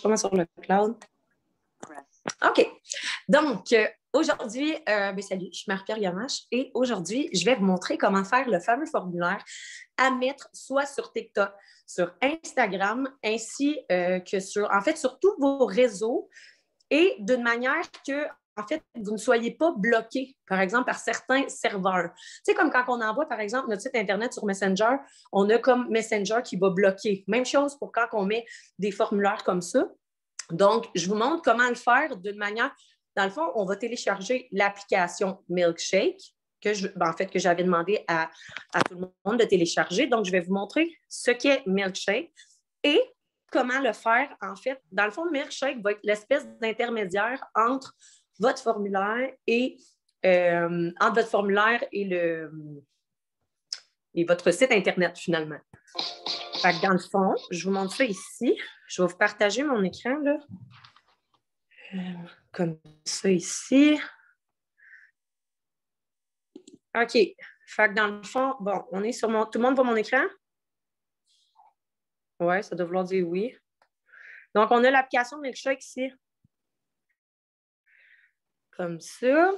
Commence sur le cloud. OK. Donc, aujourd'hui, salut, je suis Marie-Pierre Gamache et aujourd'hui, je vais vous montrer comment faire le fameux formulaire à mettre soit sur TikTok, sur Instagram, ainsi que sur tous vos réseaux et d'une manière que, en fait, vous ne soyez pas bloqué, par exemple, par certains serveurs. Tu sais, comme quand on envoie, par exemple, notre site Internet sur Messenger, on a comme Messenger qui va bloquer. Même chose pour quand on met des formulaires comme ça. Donc, je vous montre comment le faire d'une manière. Dans le fond, on va télécharger l'application Milkshake que j'avais demandé à tout le monde de télécharger. Donc, je vais vous montrer ce qu'est Milkshake et comment le faire. En fait, dans le fond, Milkshake va être l'espèce d'intermédiaire entre votre formulaire et votre site Internet, finalement. Fait que dans le fond, je vous montre ça ici. Je vais vous partager mon écran, là. Comme ça ici. OK. Fait que dans le fond, bon, on est sur mon... Tout le monde voit mon écran? Oui, ça doit vouloir dire oui. Donc, on a l'application Milkshake ici. Comme ça.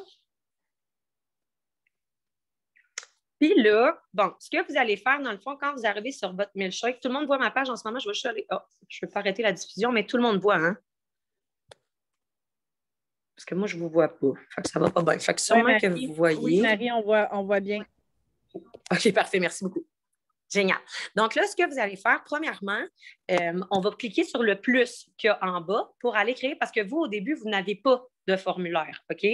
Puis là, bon, ce que vous allez faire, dans le fond, quand vous arrivez sur votre Milkshake, tout le monde voit ma page en ce moment, je vais juste aller... Oh, je ne vais pas arrêter la diffusion, mais tout le monde voit, hein? Parce que moi, je ne vous vois pas. Fait que ça ne va pas bien. Fait que sûrement que vous voyez. Oui, Marie, on voit bien. OK, parfait, merci beaucoup. Génial. Donc là, ce que vous allez faire, premièrement, on va cliquer sur le plus qu'il y a en bas pour aller créer, parce que vous, au début, vous n'avez pas de formulaire, OK?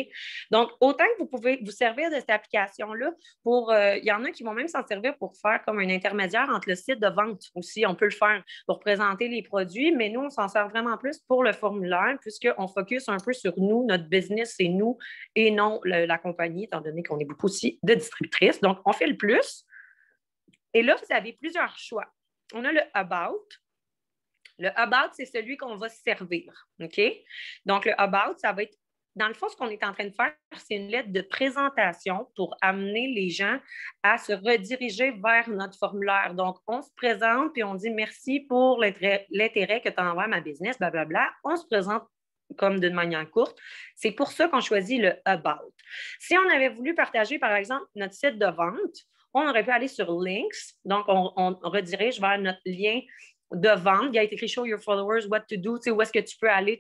Donc, autant que vous pouvez vous servir de cette application-là pour... il y en a qui vont même s'en servir pour faire comme un intermédiaire entre le site de vente aussi. On peut le faire pour présenter les produits, mais nous, on s'en sert vraiment plus pour le formulaire puisqu'on focus un peu sur nous, notre business, c'est nous et non la compagnie, étant donné qu'on est beaucoup aussi de distributrices. Donc, on fait le plus. Et là, vous avez plusieurs choix. On a le About. Le About, c'est celui qu'on va servir. OK? Donc, le About, ça va être, dans le fond, ce qu'on est en train de faire, c'est une lettre de présentation pour amener les gens à se rediriger vers notre formulaire. Donc, on se présente puis on dit merci pour l'intérêt que tu as envers ma business, blablabla. On se présente comme d'une manière courte. C'est pour ça qu'on choisit le About. Si on avait voulu partager, par exemple, notre site de vente, on aurait pu aller sur Links. Donc, on redirige vers notre lien de vente. Il y a été écrit Show your followers what to do. Tu sais, où est-ce que tu peux aller?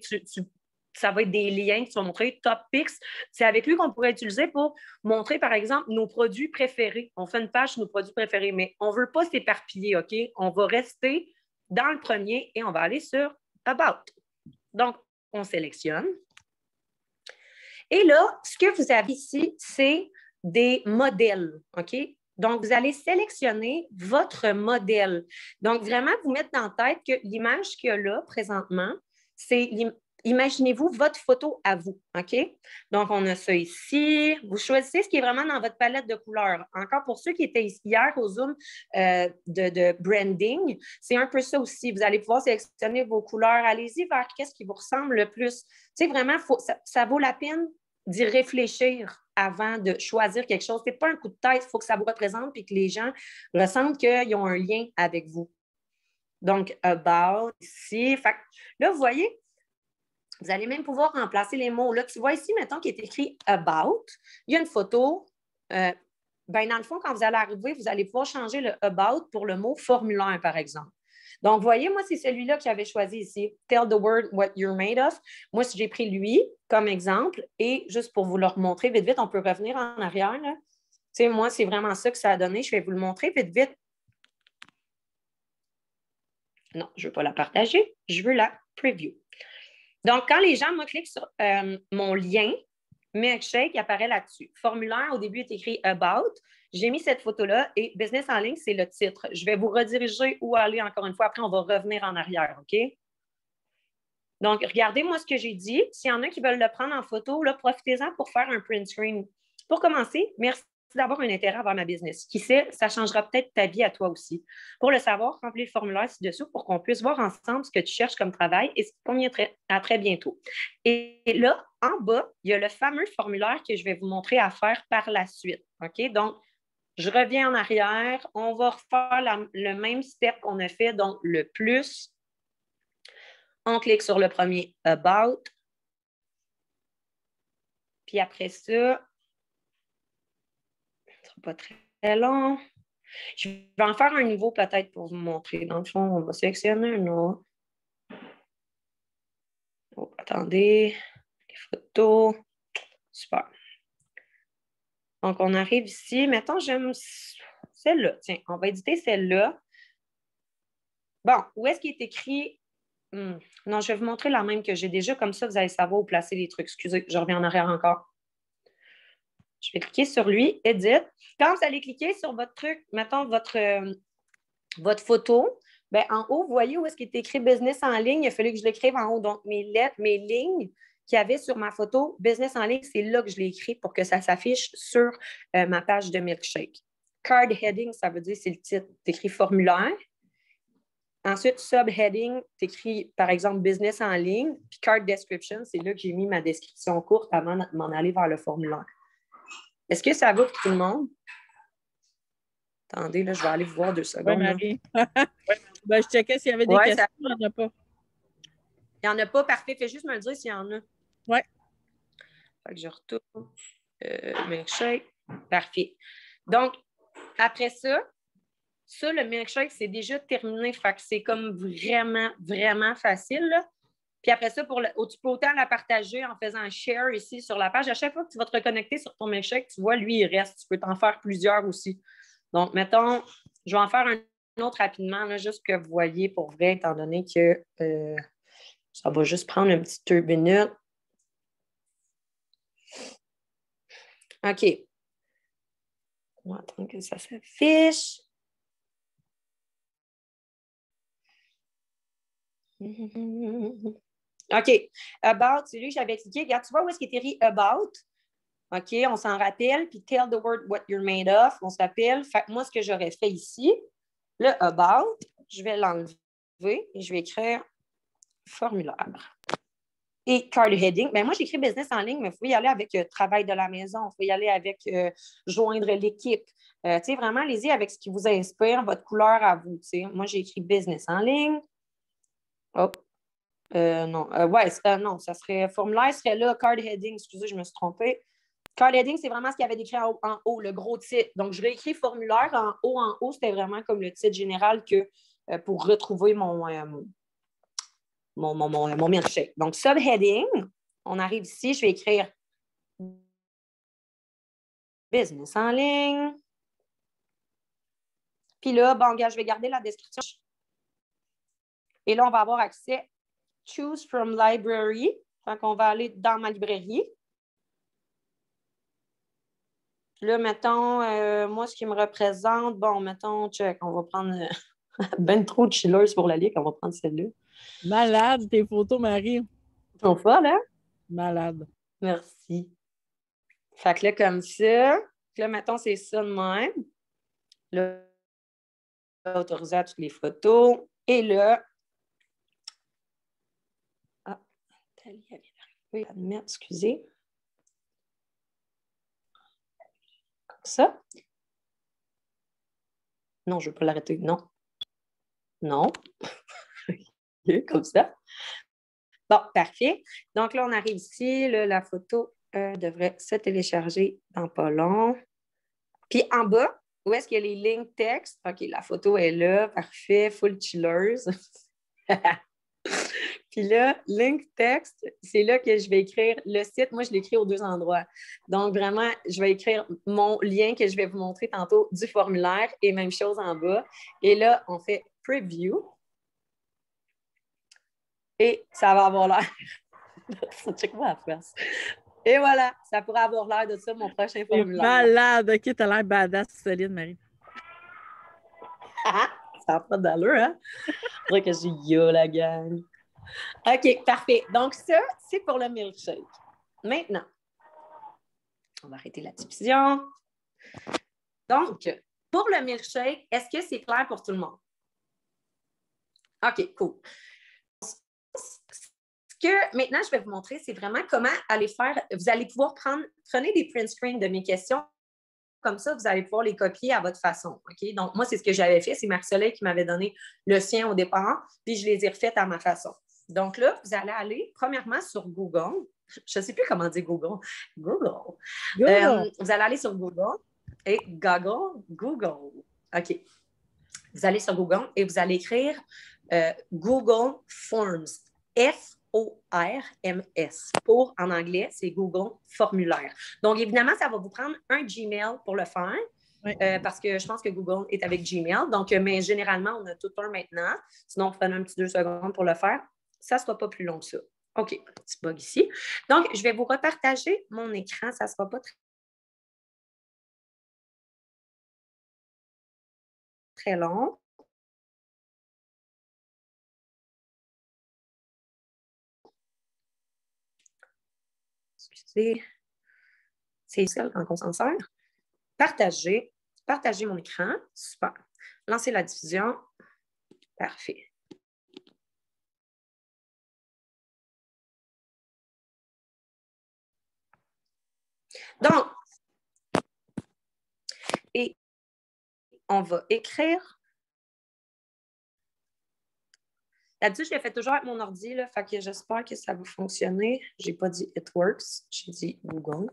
Ça va être des liens qui sont montrés. Top Picks, c'est avec lui qu'on pourrait utiliser pour montrer, par exemple, nos produits préférés. On fait une page sur nos produits préférés, mais on ne veut pas s'éparpiller, OK? On va rester dans le premier et on va aller sur About. Donc, on sélectionne. Et là, ce que vous avez ici, c'est des modèles, OK? Donc, vous allez sélectionner votre modèle. Donc, vraiment, vous mettre dans la tête que l'image qu'il y a là, présentement, c'est, imaginez-vous votre photo à vous, OK? Donc, on a ça ici. Vous choisissez ce qui est vraiment dans votre palette de couleurs. Encore pour ceux qui étaient ici hier au Zoom de branding, c'est un peu ça aussi. Vous allez pouvoir sélectionner vos couleurs. Allez-y vers qu'est-ce qui vous ressemble le plus. Tu sais, vraiment, ça vaut la peine d'y réfléchir avant de choisir quelque chose. Ce n'est pas un coup de tête, il faut que ça vous représente et que les gens ressentent qu'ils ont un lien avec vous. Donc, About, ici. Fait que là, vous voyez, vous allez même pouvoir remplacer les mots. Là, tu vois ici, mettons, qu'il est écrit About. Il y a une photo. Dans le fond, quand vous allez arriver, vous allez pouvoir changer le About pour le mot formulaire, par exemple. Donc, vous voyez, moi, c'est celui-là que j'avais choisi ici. Tell the world what you're made of. Moi, si j'ai pris lui comme exemple, et juste pour vous le montrer vite, vite, on peut revenir en arrière. Tu sais, moi, c'est vraiment ça que ça a donné. Je vais vous le montrer vite, vite. Non, je ne veux pas la partager. Je veux la preview. Donc, quand les gens, moi, cliquent sur mon lien, Milkshake, il apparaît là-dessus. Formulaire, au début, est écrit About. J'ai mis cette photo-là et Business en ligne, c'est le titre. Je vais vous rediriger où aller encore une fois. Après, on va revenir en arrière, OK? Donc, regardez moi ce que j'ai dit. S'il y en a qui veulent le prendre en photo, là, profitez-en pour faire un print screen. Pour commencer, merci d'avoir un intérêt envers ma business. Qui sait, ça changera peut-être ta vie à toi aussi. Pour le savoir, remplis le formulaire ci-dessous pour qu'on puisse voir ensemble ce que tu cherches comme travail et ce qui convient à très bientôt. Et là, en bas, il y a le fameux formulaire que je vais vous montrer à faire par la suite. OK? Donc, je reviens en arrière. On va refaire le même step qu'on a fait, donc le plus. On clique sur le premier About. Puis après ça, ce ne sera pas très long. Je vais en faire un nouveau peut-être pour vous montrer. Dans le fond, on va sélectionner un autre. Oh, attendez. Les photos. Super. Donc, on arrive ici. Mettons, j'aime celle-là. Tiens, on va éditer celle-là. Bon, où est-ce qu'il est écrit? Non, je vais vous montrer la même que j'ai déjà. Comme ça, vous allez savoir où placer les trucs. Excusez, je reviens en arrière encore. Je vais cliquer sur lui, Edit. Quand vous allez cliquer sur votre truc, mettons votre photo, bien, en haut, vous voyez où est-ce qu'il est écrit Business en ligne? Il a fallu que je l'écrive en haut. Donc, mes lettres, mes lignes qu'il y avait sur ma photo, Business en ligne, c'est là que je l'ai écrit pour que ça s'affiche sur ma page de Milkshake. Card heading, ça veut dire c'est le titre. Tu écris formulaire. Ensuite, subheading, tu écris, par exemple, business en ligne. Puis card description, c'est là que j'ai mis ma description courte avant de m'en aller vers le formulaire. Est-ce que ça va pour tout le monde? Attendez, là, je vais aller vous voir 2 secondes. Oui, Marie. Ben, je checkais s'il y avait des questions. Il n'y en a pas. Il n'y en a pas, parfait. Fais juste me le dire s'il y en a. Oui. Fait que je retourne. Milkshake. Parfait. Donc, après ça, le milkshake, c'est déjà terminé. Fait que c'est comme vraiment, vraiment facile, là. Puis après ça, tu peux autant la partager en faisant un share ici sur la page. À chaque fois que tu vas te reconnecter sur ton milkshake, tu vois, lui, il reste. Tu peux t'en faire plusieurs aussi. Donc, mettons, je vais en faire un autre rapidement, là, juste que vous voyez pour vrai, étant donné que ça va juste prendre un petit 2 minutes. OK. On va attendre que ça s'affiche. OK. About, c'est lui que j'avais cliqué. Regarde, tu vois où est-ce qu'il est écrit About? OK, on s'en rappelle. Puis tell the word what you're made of. On s'appelle. Fait que moi, ce que j'aurais fait ici, le About, je vais l'enlever et je vais écrire formulaire. Et card heading, bien, moi, j'écris business en ligne, mais il faut y aller avec travail de la maison. Il faut y aller avec joindre l'équipe. Tu sais, vraiment, allez-y avec ce qui vous inspire, votre couleur à vous. Tu sais. Moi, j'ai écrit business en ligne. Oh. Non. Non, ça serait formulaire, serait là, card heading. Excusez, je me suis trompée. Card heading, c'est vraiment ce qu'il y avait décrit en haut, le gros titre. Donc, je réécris formulaire en haut, c'était vraiment comme le titre général que pour retrouver mon milkshake. Donc, subheading, on arrive ici, je vais écrire business en ligne. Puis là, bon, gars, je vais garder la description. Et là, on va avoir accès Choose from library. Fait qu'on va aller dans ma librairie. Là, mettons, moi, ce qui me représente, bon, mettons, check, on va prendre ben trop de chillers pour la ligue, on va prendre celle-là. Malade, tes photos, Marie. Ils sont folles, hein? Malade. Merci. Fait que là, comme ça, là, mettons, c'est ça de même. Là, autoriser à toutes les photos. Et là, Thalie, elle vient d'arriver. Merde, excusez. Comme ça. Non, je ne veux pas l'arrêter. Non. Non. Comme ça. Bon, parfait. Donc là, on arrive ici. Là, la photo devrait se télécharger dans pas long. Puis en bas, où est-ce qu'il y a les lignes texte? OK, la photo est là. Parfait. Full chillers. Puis là, link text, c'est là que je vais écrire le site. Moi, je l'écris aux 2 endroits. Donc, vraiment, je vais écrire mon lien que je vais vous montrer tantôt du formulaire et même chose en bas. Et là, on fait preview. Et ça va avoir l'air. Check-moi la face. Et voilà, ça pourrait avoir l'air de ça, mon prochain formulaire. Malade. OK, t'as l'air badass, solide, Marie. Ça n'a pas d'allure, hein? C'est vrai que j'ai yo, la gang. OK, parfait. Donc, ça, c'est pour le milkshake. Maintenant, on va arrêter la diffusion. Donc, pour le milkshake, est-ce que c'est clair pour tout le monde? OK, cool. Ce que maintenant, je vais vous montrer, c'est vraiment comment aller faire. Vous allez pouvoir prenez des print screens de mes questions. Comme ça, vous allez pouvoir les copier à votre façon. OK? Donc, moi, c'est ce que j'avais fait. C'est Marc-Soleil qui m'avait donné le sien au départ, puis je les ai refaites à ma façon. Donc là, vous allez aller premièrement sur Google. Je ne sais plus comment dire Google. Google. Vous allez aller sur Google et Google. OK. Vous allez sur Google et vous allez écrire Google Forms. Forms. Pour, en anglais, c'est Google Formulaire. Donc, évidemment, ça va vous prendre un Gmail pour le faire. Oui. Parce que je pense que Google est avec Gmail. Donc, mais généralement, on a tout un maintenant. Sinon, prenez un petit 2 secondes pour le faire. Ça ne sera pas plus long que ça. OK, petit bug ici. Donc, je vais vous repartager mon écran. Ça ne sera pas très long. Excusez. C'est ça quand on s'en sert. Partager mon écran. Super. Lancer la diffusion. Parfait. Donc, et on va écrire. Là-dessus, je l'ai fait toujours avec mon ordi, là, fait que j'espère que ça va fonctionner. Je n'ai pas dit It Works, j'ai dit Google.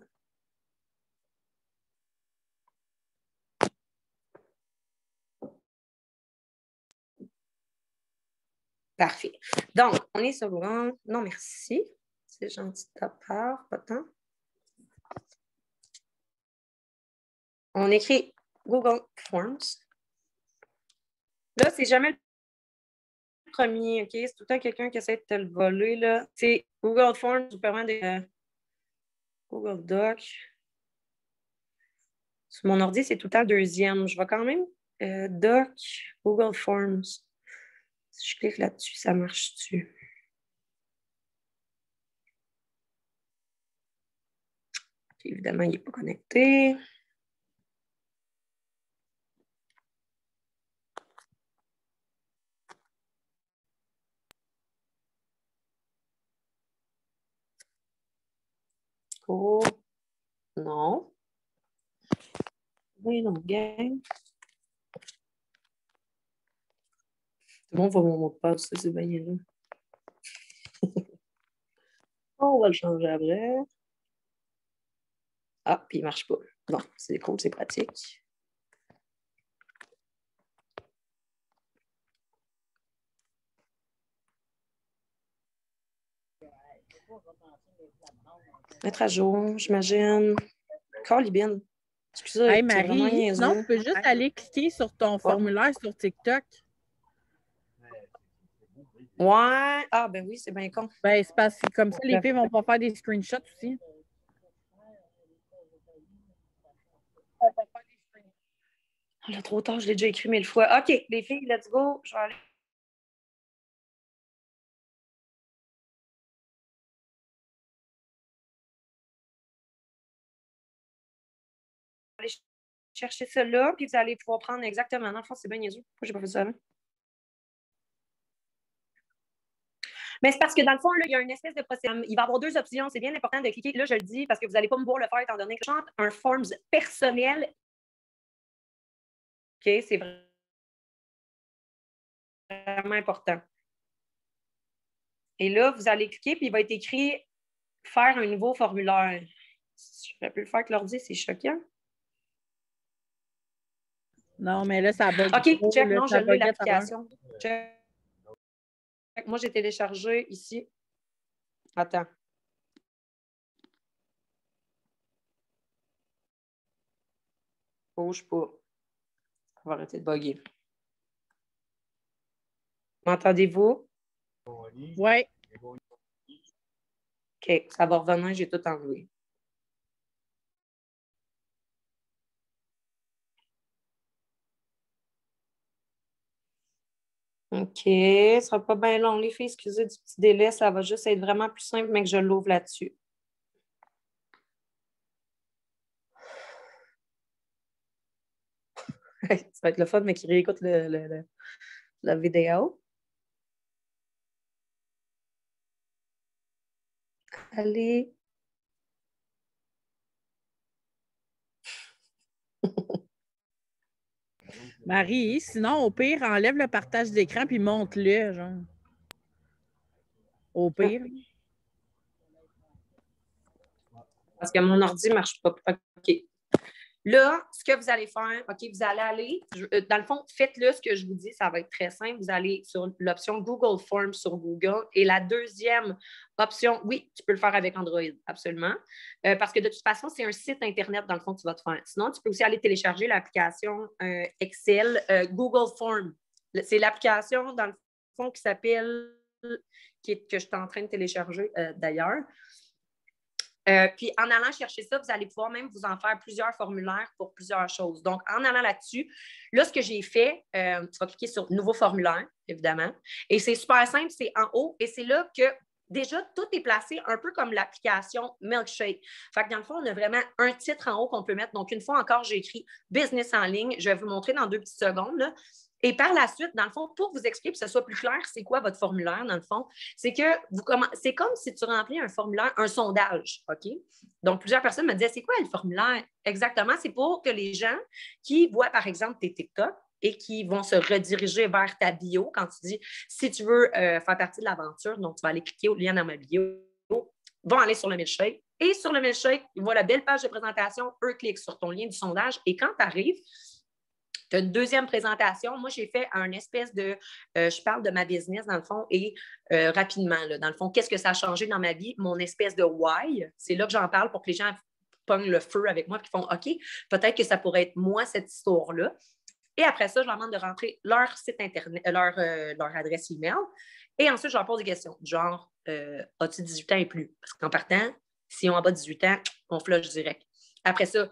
Parfait. Donc, on est sur Google. Non, merci. C'est gentil de ta part, pas tant. On écrit Google Forms. Là, c'est jamais le premier, OK? C'est tout le temps quelqu'un qui essaie de te le voler, là. C'est Google Forms vous permet de... Google Doc. Sur mon ordi, c'est tout le temps le deuxième. Je vais quand même... Doc, Google Forms. Si je clique là-dessus, ça marche-tu? Évidemment, il n'est pas connecté. Oh, non. Oui, non, gang. Tout le monde va mon mot de passe, c'est bien là. On va le changer après. Ah, puis il ne marche pas. Bon, c'est cool, c'est pratique. Mettre à jour, j'imagine. Colibine. Excusez, hey, Marie, sinon, tu peux juste aller cliquer sur ton formulaire sur TikTok. Ouais. Ah, ben oui, c'est bien con. Ben, c'est parce que comme ça, les filles vont pas faire des screenshots aussi. Oh, là, trop tard, je l'ai déjà écrit 1000 fois. OK, les filles, let's go. Je vais aller. Chercher ça là, puis vous allez pouvoir prendre exactement. En fait, c'est bien niaiseux. Pourquoi j'ai pas fait ça avant? Mais c'est parce que dans le fond, là, il y a une espèce de procédure. Il va y avoir deux options. C'est bien important de cliquer. Là, je le dis parce que vous n'allez pas me voir le faire étant donné que je chante un Forms personnel. OK, c'est vraiment important. Et là, vous allez cliquer, puis il va être écrit faire un nouveau formulaire. Je peux le faire avec l'ordi, c'est choquant. Non, mais là, ça bug. OK, check, non, je l'ai l'application. Moi, j'ai téléchargé ici. Attends. Bouge pas. Ça va arrêter de bugger. M'entendez-vous? Oui. OK, ça va revenir, j'ai tout enlevé. OK, ce ne sera pas bien long, les filles. Excusez du petit délai, ça va juste être vraiment plus simple, mais que je l'ouvre là-dessus. Ça va être le fun, mais qui réécoute la vidéo. Allez. Marie, sinon, au pire, enlève le partage d'écran puis monte-le, genre. Au pire. Parce que mon ordi ne marche pas. OK. Là, ce que vous allez faire, OK, vous allez aller, dans le fond, faites-le ce que je vous dis, ça va être très simple. Vous allez sur l'option Google Forms sur Google. Et la deuxième option, oui, tu peux le faire avec Android, absolument. Parce que de toute façon, c'est un site Internet, dans le fond, que tu vas te faire. Sinon, tu peux aussi aller télécharger l'application Excel Google Forms. C'est l'application, dans le fond, qui s'appelle, que je suis en train de télécharger d'ailleurs. Puis en allant chercher ça, vous allez pouvoir même vous en faire plusieurs formulaires pour plusieurs choses. Donc, en allant là-dessus, là, ce que j'ai fait, tu vas cliquer sur Nouveau formulaire, évidemment. Et c'est super simple, c'est en haut. Et c'est là que déjà, tout est placé un peu comme l'application Milkshake. Fait que dans le fond, on a vraiment un titre en haut qu'on peut mettre. Donc, une fois encore, j'ai écrit Business en ligne. Je vais vous montrer dans 2 petites secondes, là. Et par la suite, dans le fond, pour vous expliquer, que ce soit plus clair, c'est quoi votre formulaire, dans le fond, c'est que c'est comme si tu remplis un formulaire, un sondage, OK? Donc, plusieurs personnes me disaient, c'est quoi le formulaire? Exactement, c'est pour que les gens qui voient, par exemple, tes TikTok et qui vont se rediriger vers ta bio quand tu dis, si tu veux faire partie de l'aventure, donc tu vas aller cliquer au lien dans ma bio, vont aller sur le milkshake. Et sur le milkshake, ils voient la belle page de présentation, eux cliquent sur ton lien du sondage et quand tu arrives, tu as une deuxième présentation. Moi, j'ai fait un espèce de... je parle de ma business, dans le fond, et rapidement, là, dans le fond, qu'est-ce que ça a changé dans ma vie? Mon espèce de why. C'est là que j'en parle pour que les gens pognent le feu avec moi et qu'ils font OK, peut-être que ça pourrait être moi, cette histoire-là. Et après ça, je leur demande de rentrer leur site Internet, leur adresse email. Et ensuite, je leur pose des questions, genre, as-tu 18 ans et plus? Parce qu'en partant, si on a en bas de 18 ans, on flush direct. Après ça,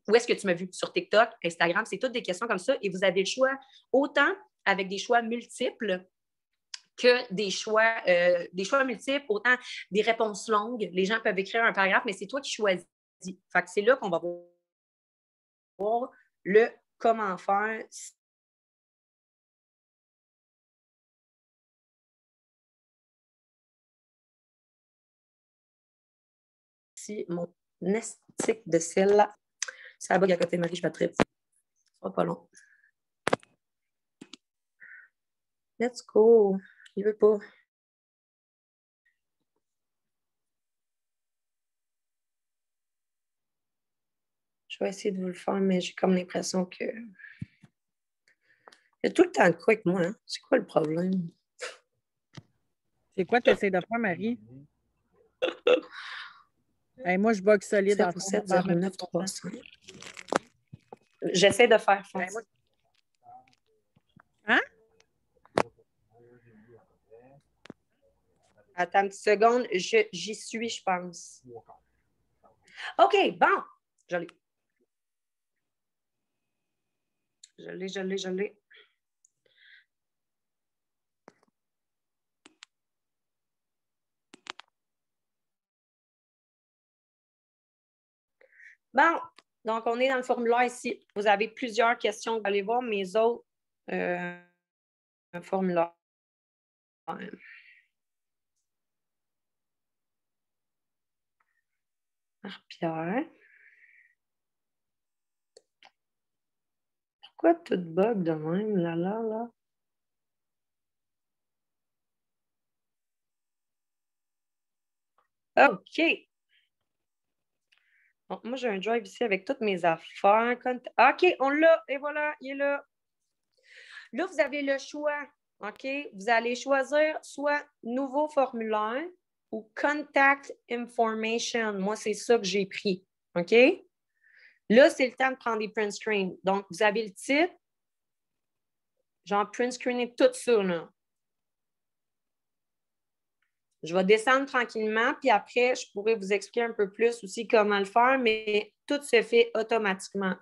où est-ce que tu m'as vu? Sur TikTok, Instagram, c'est toutes des questions comme ça. Et vous avez le choix, autant avec des choix multiples que des choix multiples, autant des réponses longues. Les gens peuvent écrire un paragraphe, mais c'est toi qui choisis. Fait que c'est là qu'on va voir le comment faire si mon nestique de sel, ça bug à côté de Marie, je vais ça sera pas long. Let's go. Il veut pas. Je vais essayer de vous le faire, mais j'ai comme l'impression que... Il y a tout le temps de quoi avec moi, hein? C'est quoi le problème? C'est quoi tu essaies de faire, Marie? Hey, moi, je bug solide. 7 09 35. J'essaie de faire face. Hein? Attends une petite seconde. J'y suis, je pense. OK, bon. Je l'ai. Je l'ai. Bon, donc on est dans le formulaire ici. Vous avez plusieurs questions. Vous allez voir mes autres formulaires. Pierre. Pourquoi tout bug de même? Là? OK. Donc, moi, j'ai un drive ici avec toutes mes affaires. OK, on l'a. Et voilà, il est là. Là, vous avez le choix. OK? Vous allez choisir soit nouveau formulaire ou contact information. Moi, c'est ça que j'ai pris. OK? Là, c'est le temps de prendre des print screens. Donc, vous avez le titre. Genre, print screener tout ça, là. Je vais descendre tranquillement, puis après, je pourrais vous expliquer un peu plus aussi comment le faire, mais tout se fait automatiquement.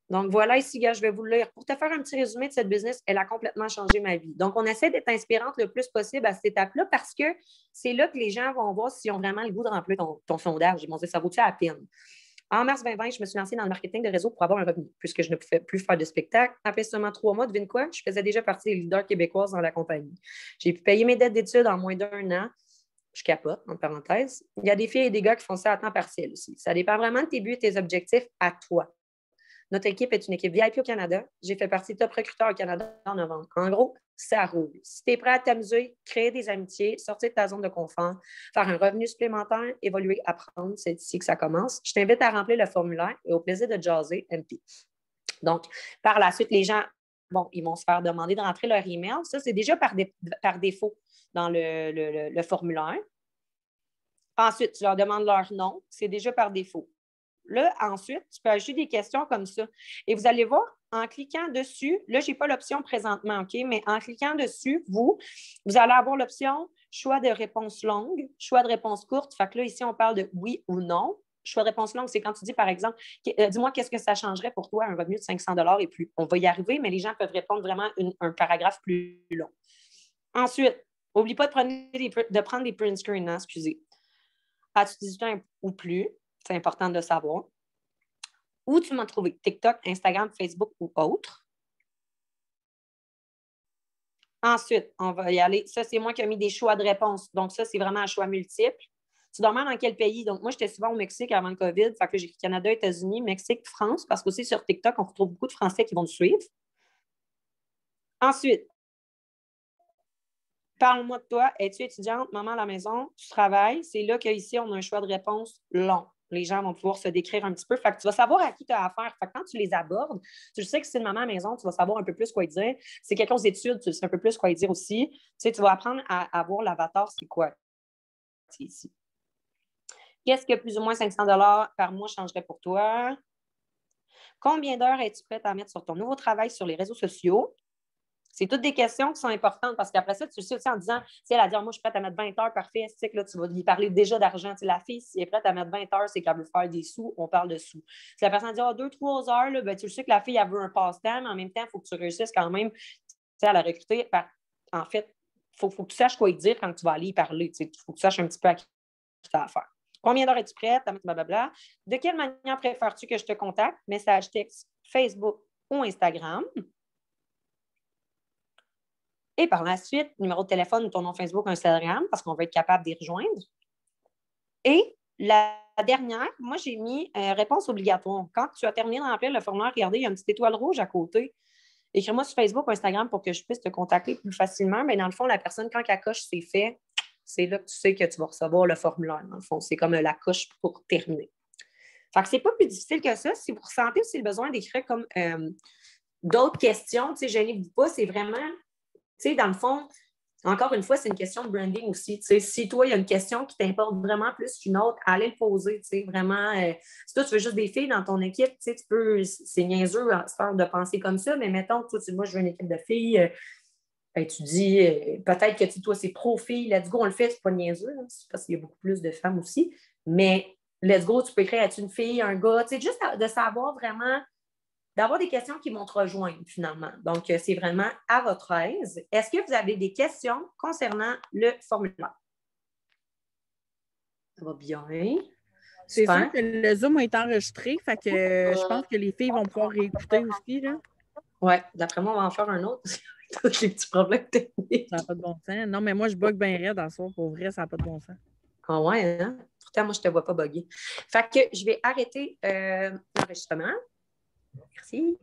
Donc, voilà ici, gars, je vais vous le lire. Pour te faire un petit résumé de cette business, elle a complètement changé ma vie. Donc, on essaie d'être inspirante le plus possible à cette étape-là parce que c'est là que les gens vont voir s'ils ont vraiment le goût de remplir ton sondage. Ils vont dire, ça vaut-tu la peine? En mars 2020, je me suis lancée dans le marketing de réseau pour avoir un revenu, puisque je ne pouvais plus faire de spectacle. Après seulement 3 mois, devine quoi? Je faisais déjà partie des leaders québécoises dans la compagnie. J'ai pu payer mes dettes d'études en moins d'1 an. Je capote, en parenthèse. Il y a des filles et des gars qui font ça à temps partiel aussi. Ça dépend vraiment de tes buts et tes objectifs à toi. Notre équipe est une équipe VIP au Canada. J'ai fait partie top recruteur au Canada en novembre. En gros, ça roule. Si tu es prêt à t'amuser, créer des amitiés, sortir de ta zone de confort, faire un revenu supplémentaire, évoluer, apprendre, c'est ici que ça commence. Je t'invite à remplir le formulaire et au plaisir de jaser MP. Donc, par la suite, les gens, bon, ils vont se faire demander de rentrer leur email. Ça, c'est déjà par défaut dans le formulaire. Ensuite, tu leur demandes leur nom. C'est déjà par défaut. Là, ensuite, tu peux ajouter des questions comme ça. Et vous allez voir, en cliquant dessus, là, je n'ai pas l'option présentement, OK? Mais en cliquant dessus, vous allez avoir l'option choix de réponse longue, choix de réponse courte. Fait que là, ici, on parle de oui ou non. Choix de réponse longue, c'est quand tu dis, par exemple, dis-moi qu'est-ce que ça changerait pour toi un revenu de 500 et plus. On va y arriver, mais les gens peuvent répondre vraiment un paragraphe plus long. Ensuite, n'oublie pas de prendre des print screens, hein, excusez. As-tu 18 ans ou plus? C'est important de le savoir. Où tu m'as trouvé? TikTok, Instagram, Facebook ou autre. Ensuite, on va y aller. Ça, c'est moi qui ai mis des choix de réponse. Donc, ça, c'est vraiment un choix multiple. Tu demandes dans quel pays? Donc, moi, j'étais souvent au Mexique avant le COVID. Fait que j'ai Canada, États-Unis, Mexique, France, parce qu'aussi sur TikTok, on retrouve beaucoup de Français qui vont nous suivre. Ensuite, parle-moi de toi. Es-tu étudiante, maman à la maison? Tu travailles? C'est là qu'ici, on a un choix de réponse long. Les gens vont pouvoir se décrire un petit peu. Fait que tu vas savoir à qui tu as affaire. Fait que quand tu les abordes, tu sais que c'est une maman à la maison, tu vas savoir un peu plus quoi dire. C'est quelqu'un aux études, tu sais un peu plus quoi dire aussi. Tu sais, tu vas apprendre à voir l'avatar, c'est quoi. C'est ici. Qu'est-ce que plus ou moins 500 par mois changerait pour toi? Combien d'heures es-tu prête à mettre sur ton nouveau travail sur les réseaux sociaux? C'est toutes des questions qui sont importantes parce qu'après ça, tu le sais aussi en disant, si elle a dit, moi, je suis prête à mettre 20 heures, parfait, c'est que là, tu vas lui parler déjà d'argent. Tu sais, la fille, si elle est prête à mettre 20 heures, c'est qu'elle veut faire des sous, on parle de sous. Si la personne dit, 2-3 heures, là, ben, tu le sais que la fille, elle veut un passe-temps, mais en même temps, il faut que tu réussisses quand même à la recruter. En fait, il faut que tu saches quoi y dire quand tu vas aller y parler. Il faut que tu saches un petit peu à qui tu as affaire. Combien d'heures es-tu prête à mettre blablabla? De quelle manière préfères-tu que je te contacte? Message texte, Facebook ou Instagram? Et par la suite, numéro de téléphone ou ton nom Facebook ou Instagram, parce qu'on va être capable d'y rejoindre. Et la dernière, moi, j'ai mis réponse obligatoire. Quand tu as terminé de remplir le formulaire, regardez, il y a une petite étoile rouge à côté. Écris-moi sur Facebook ou Instagram pour que je puisse te contacter plus facilement. Mais dans le fond, la personne, quand elle coche, c'est fait. C'est là que tu sais que tu vas recevoir le formulaire. Dans le fond, c'est comme la coche pour terminer. Fait que c'est pas plus difficile que ça. Si vous ressentez aussi le besoin d'écrire comme d'autres questions, tu sais, gênez-vous pas, c'est vraiment, tu sais, dans le fond, encore une fois, c'est une question de branding aussi. Tu sais, si toi, il y a une question qui t'importe vraiment plus qu'une autre, allez le poser. Tu sais, vraiment, si toi, tu veux juste des filles dans ton équipe, tu sais, tu peux, c'est niaiseux à se faire de penser comme ça, mais mettons, toi, moi, je veux une équipe de filles. Ben, tu dis, peut-être que toi, c'est pro-filles, let's go, on le fait, c'est pas niaiseux, hein, c'est parce qu'il y a beaucoup plus de femmes aussi. Mais let's go, tu peux écrire, es-tu une fille, un gars, tu sais, juste de savoir vraiment, d'avoir des questions qui vont te rejoindre finalement. Donc, c'est vraiment à votre aise. Est-ce que vous avez des questions concernant le formulaire? Ça va bien. C'est sûr que le Zoom est enregistré, fait que je pense que les filles vont pouvoir réécouter aussi, là. Oui, d'après moi, on va en faire un autre. Tous les petits problèmes techniques. Ça n'a pas de bon sens. Non, mais moi, je bug bien raide en soir. Pour vrai, ça n'a pas de bon sens. Ah ouais, hein? Pourtant, moi, je ne te vois pas bugger. Fait que je vais arrêter l'enregistrement. Merci.